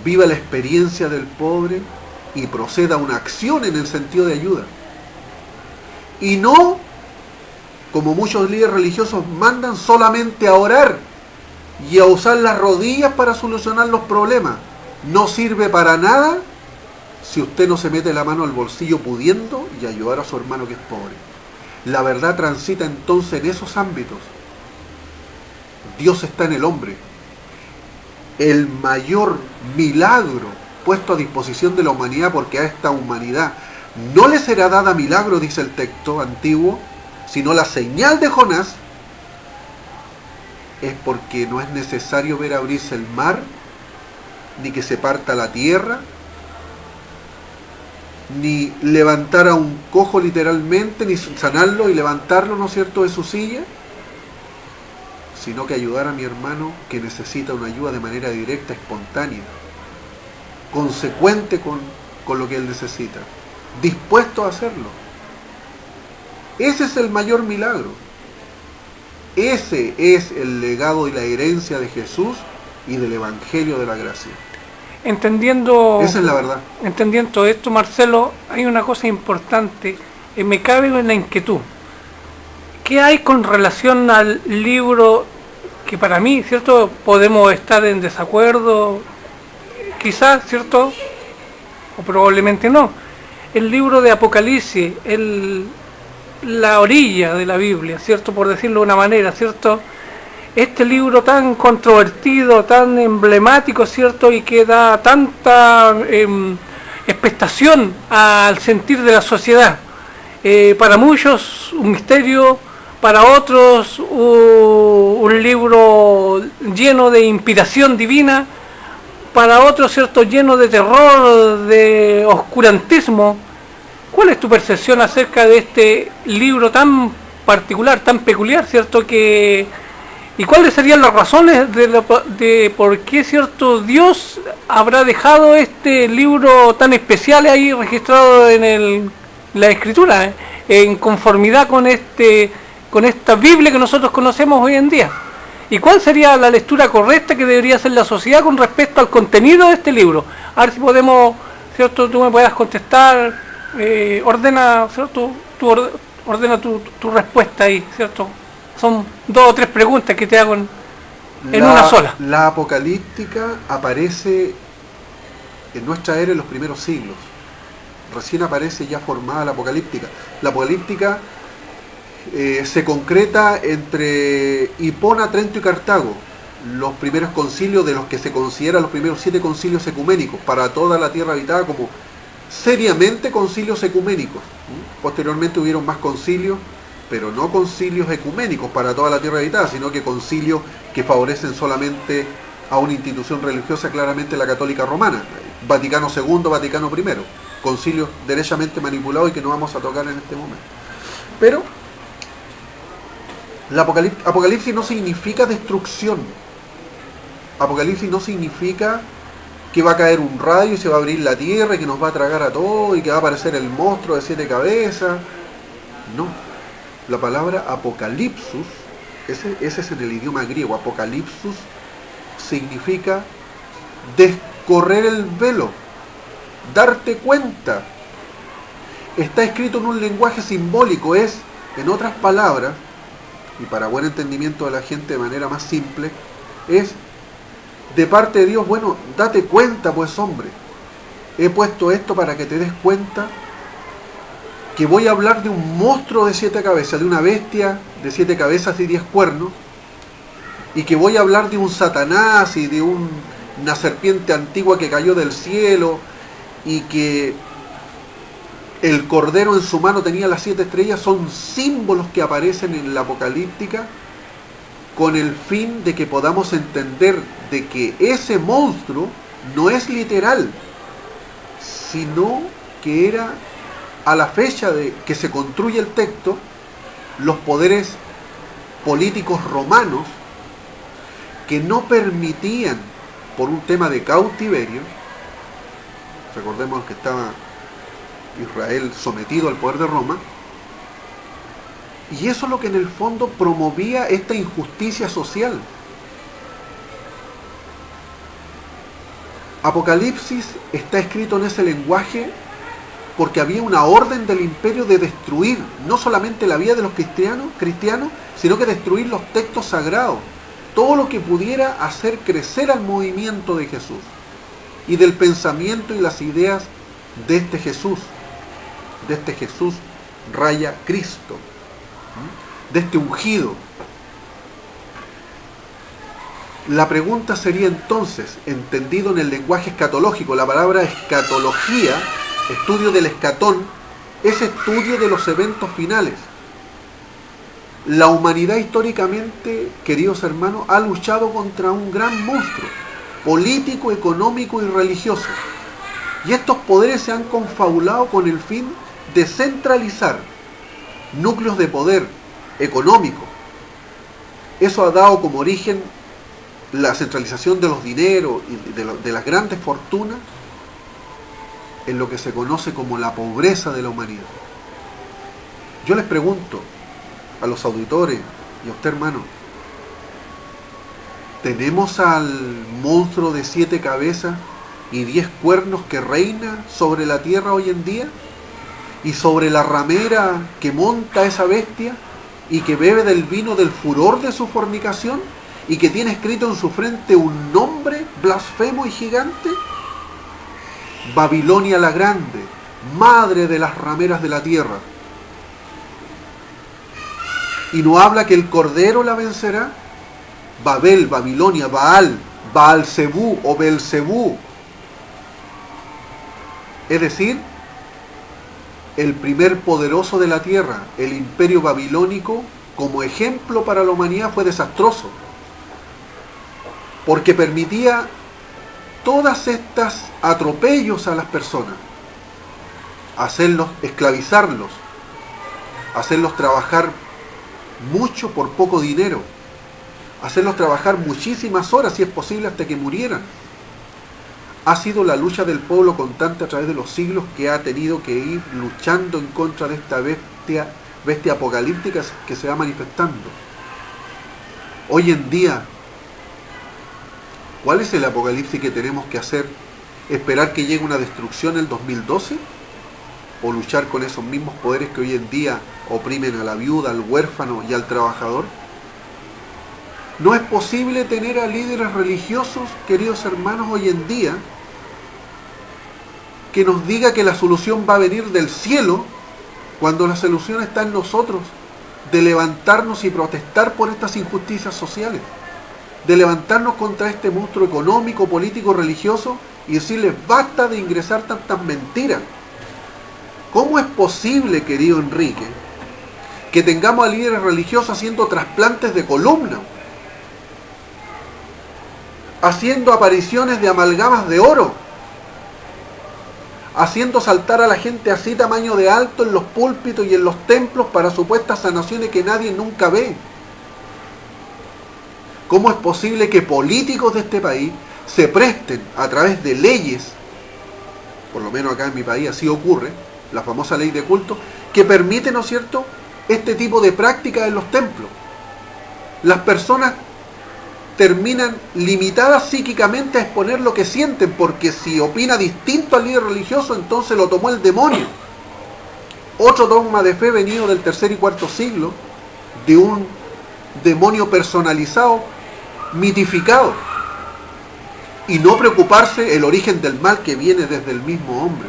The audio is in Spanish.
viva la experiencia del pobre y proceda a una acción en el sentido de ayuda. Y no, como muchos líderes religiosos mandan, solamente a orar y a usar las rodillas para solucionar los problemas. No sirve para nada si usted no se mete la mano al bolsillo pudiendo y ayudar a su hermano que es pobre. La verdad transita entonces en esos ámbitos. Dios está en el hombre. El mayor milagro puesto a disposición de la humanidad, porque a esta humanidad no le será dada milagro, dice el texto antiguo, sino la señal de Jonás, es porque no es necesario ver abrirse el mar, ni que se parta la tierra, ni levantar a un cojo literalmente, ni sanarlo y levantarlo, ¿no es cierto?, de su silla, sino que ayudar a mi hermano que necesita una ayuda de manera directa, espontánea, consecuente con lo que él necesita, dispuesto a hacerlo. Ese es el mayor milagro. Ese es el legado y la herencia de Jesús y del Evangelio de la Gracia. Entendiendo, esa es la verdad. Entendiendo esto, Marcelo, hay una cosa importante, me cabe en la inquietud. ¿Qué hay con relación al libro que para mí, cierto, podemos estar en desacuerdo, quizás, cierto, o probablemente no? El libro de Apocalipsis, la orilla de la Biblia, cierto, por decirlo de una manera, cierto. Este libro tan controvertido, tan emblemático, ¿cierto? Y que da tanta expectación al sentir de la sociedad. Para muchos un misterio, para otros un libro lleno de inspiración divina, para otros, ¿cierto?, lleno de terror, de oscurantismo. ¿Cuál es tu percepción acerca de este libro tan particular, tan peculiar, ¿cierto?, ¿y cuáles serían las razones de por qué, cierto, Dios habrá dejado este libro tan especial ahí registrado en la Escritura, en conformidad con esta Biblia que nosotros conocemos hoy en día? ¿Y cuál sería la lectura correcta que debería hacer la sociedad con respecto al contenido de este libro? A ver si podemos, cierto, tú me puedas contestar, ordena, cierto, ordena tu respuesta ahí, cierto. Son 2 o 3 preguntas que te hago en una sola. La apocalíptica aparece en nuestra era en los primeros siglos. Recién aparece ya formada la apocalíptica. La apocalíptica se concreta entre Hipona, Trento y Cartago, los primeros concilios de los que se consideran los primeros 7 concilios ecuménicos para toda la tierra habitada como seriamente concilios ecuménicos. Posteriormente hubieron más concilios, pero no concilios ecuménicos para toda la tierra habitada, sino que concilios que favorecen solamente a una institución religiosa, claramente la católica romana, Vaticano II, Vaticano I, concilios derechamente manipulados y que no vamos a tocar en este momento. Pero la Apocalipsis no significa destrucción. Apocalipsis no significa que va a caer un rayo y se va a abrir la tierra y que nos va a tragar a todos y que va a aparecer el monstruo de 7 cabezas. No. La palabra apocalipsus, ese es en el idioma griego, apocalipsus significa descorrer el velo, darte cuenta. Está escrito en un lenguaje simbólico, es, en otras palabras, y para buen entendimiento de la gente de manera más simple, es de parte de Dios, bueno, date cuenta pues hombre, he puesto esto para que te des cuenta que voy a hablar de un monstruo de 7 cabezas, de una bestia de 7 cabezas y 10 cuernos, y que voy a hablar de un Satanás y de una serpiente antigua que cayó del cielo, y que el cordero en su mano tenía las 7 estrellas. Son símbolos que aparecen en la apocalíptica con el fin de que podamos entender de que ese monstruo no es literal, sino que era, a la fecha de que se construye el texto, los poderes políticos romanos que no permitían, por un tema de cautiverio, recordemos que estaba Israel sometido al poder de Roma, y eso es lo que en el fondo promovía esta injusticia social. Apocalipsis está escrito en ese lenguaje porque había una orden del imperio de destruir no solamente la vida de los cristianos, sino que destruir los textos sagrados, todo lo que pudiera hacer crecer al movimiento de Jesús y del pensamiento y las ideas de este Jesús raya Cristo, de este ungido. La pregunta sería entonces, entendido en el lenguaje escatológico, la palabra escatología, estudio del escatón, es estudio de los eventos finales. La humanidad históricamente, queridos hermanos, ha luchado contra un gran monstruo, político, económico y religioso. Y estos poderes se han confabulado con el fin de centralizar núcleos de poder económico. Eso ha dado como origen la centralización de los dineros y de las grandes fortunas en lo que se conoce como la pobreza de la humanidad. Yo les pregunto a los auditores y a usted, hermano, ¿tenemos al monstruo de 7 cabezas y 10 cuernos que reina sobre la tierra hoy en día? ¿Y sobre la ramera que monta esa bestia y que bebe del vino del furor de su fornicación y que tiene escrito en su frente un nombre blasfemo y gigante? Babilonia la Grande, madre de las rameras de la tierra. ¿Y no habla que el Cordero la vencerá? Babel, Babilonia, Baal, Baal-Zebú o Belzebú. Es decir, el primer poderoso de la tierra, el imperio babilónico, como ejemplo para la humanidad, fue desastroso, porque permitía todas estas atropellos a las personas, hacerlos, esclavizarlos, hacerlos trabajar mucho por poco dinero, hacerlos trabajar muchísimas horas, si es posible, hasta que murieran. Ha sido la lucha del pueblo constante a través de los siglos que ha tenido que ir luchando en contra de esta bestia apocalíptica que se va manifestando. Hoy en día, ¿cuál es el apocalipsis que tenemos que hacer? ¿Esperar que llegue una destrucción en el 2012? ¿O luchar con esos mismos poderes que hoy en día oprimen a la viuda, al huérfano y al trabajador? No es posible tener a líderes religiosos, queridos hermanos, hoy en día, que nos diga que la solución va a venir del cielo, cuando la solución está en nosotros, de levantarnos y protestar por estas injusticias sociales, de levantarnos contra este monstruo económico, político, religioso, y decirles basta de ingresar tantas mentiras. ¿Cómo es posible, querido Enrique, que tengamos a líderes religiosos haciendo trasplantes de columna, haciendo apariciones de amalgamas de oro, haciendo saltar a la gente así tamaño de alto en los púlpitos y en los templos para supuestas sanaciones que nadie nunca ve? ¿Cómo es posible que políticos de este país se presten a través de leyes, por lo menos acá en mi país así ocurre, la famosa ley de culto, que permite, ¿no es cierto?, este tipo de prácticas en los templos? Las personas terminan limitadas psíquicamente a exponer lo que sienten, porque si opina distinto al líder religioso, entonces lo tomó el demonio. Otro dogma de fe venido del tercer y cuarto siglo, de un demonio personalizado, mitificado, y no preocuparse el origen del mal que viene desde el mismo hombre.